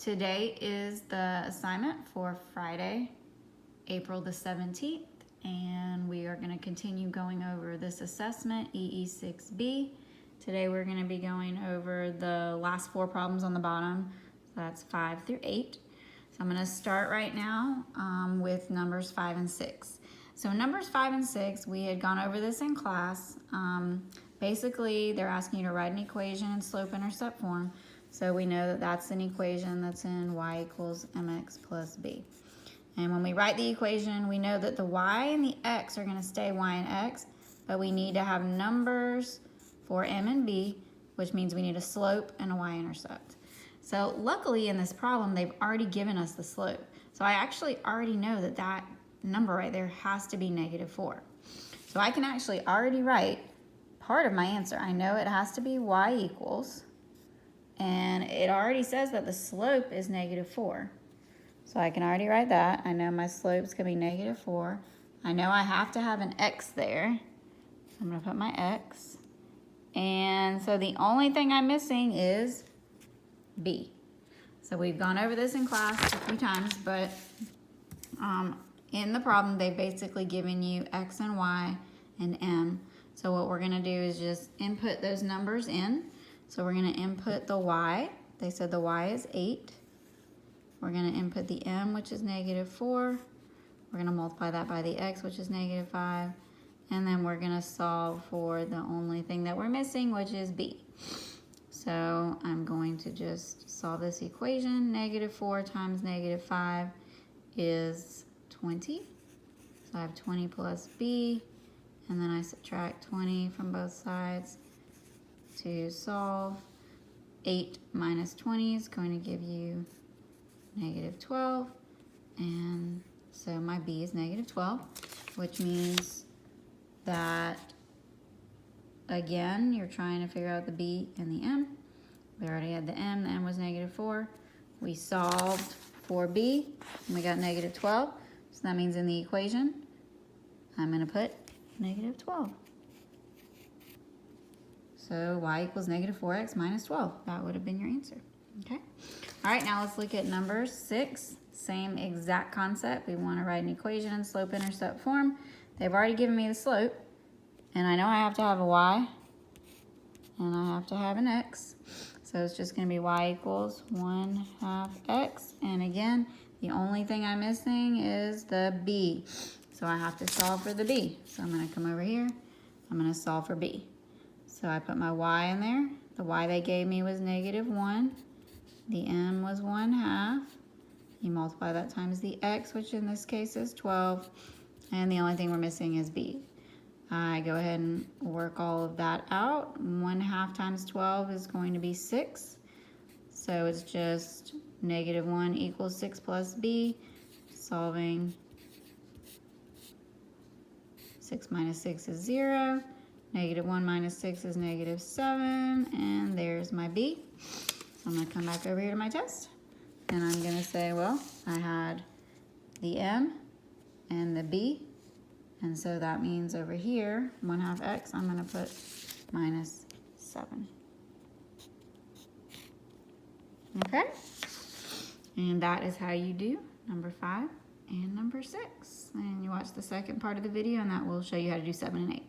Today is the assignment for Friday, April the 17th, and we are going to continue going over this assessment, EE6B. Today we're going to be going over the last four problems on the bottom, so that's 5 through 8. So I'm going to start right now with numbers 5 and 6. So numbers 5 and 6, we had gone over this in class. Basically, they're asking you to write an equation in slope-intercept form. So we know that that's an equation that's in y equals mx plus b. And when we write the equation, we know that the y and the x are going to stay y and x, but we need to have numbers for m and b, which means we need a slope and a y-intercept. So luckily in this problem, they've already given us the slope. So I actually already know that that number right there has to be -4. So I can actually already write part of my answer. I know it has to be y equals, and it already says that the slope is -4. So I can already write that. I know my slope's gonna be -4. I know I have to have an x there. So I'm gonna put my x. And so the only thing I'm missing is b. So we've gone over this in class a few times, but in the problem, they've basically given you x and y and m. So what we're gonna do is just input those numbers in. So we're gonna input the y. They said the y is 8. We're gonna input the m, which is -4. We're gonna multiply that by the x, which is -5. And then we're gonna solve for the only thing that we're missing, which is b. So I'm going to just solve this equation. -4 times -5 is 20. So I have 20 plus b, and then I subtract 20 from both sides to solve. 8 minus 20 is going to give you -12, and so my b is -12, which means that, again, you're trying to figure out the b and the m. We already had the m was -4. We solved for b, and we got -12, so that means in the equation, I'm going to put -12. So y equals -4x minus 12. That would have been your answer. Okay. All right, now let's look at number 6. Same exact concept. We want to write an equation in slope-intercept form. They've already given me the slope, and I know I have to have a y, and I have to have an x. So it's just going to be y equals 1/2 x. And again, the only thing I'm missing is the b. So I have to solve for the b. So I'm going to come over here. I'm going to solve for b. So I put my y in there. The y they gave me was -1. The m was 1/2. You multiply that times the x, which in this case is 12. And the only thing we're missing is b. I go ahead and work all of that out. 1/2 times 12 is going to be 6. So it's just -1 equals 6 plus b. Solving 6 minus 6 is 0. -1 minus 6 is -7, and there's my b. So I'm going to come back over here to my test, and I'm going to say, well, I had the m and the b, and so that means over here, 1/2 x, I'm going to put -7. Okay? And that is how you do number 5 and number 6. And you watch the second part of the video, and that will show you how to do 7 and 8.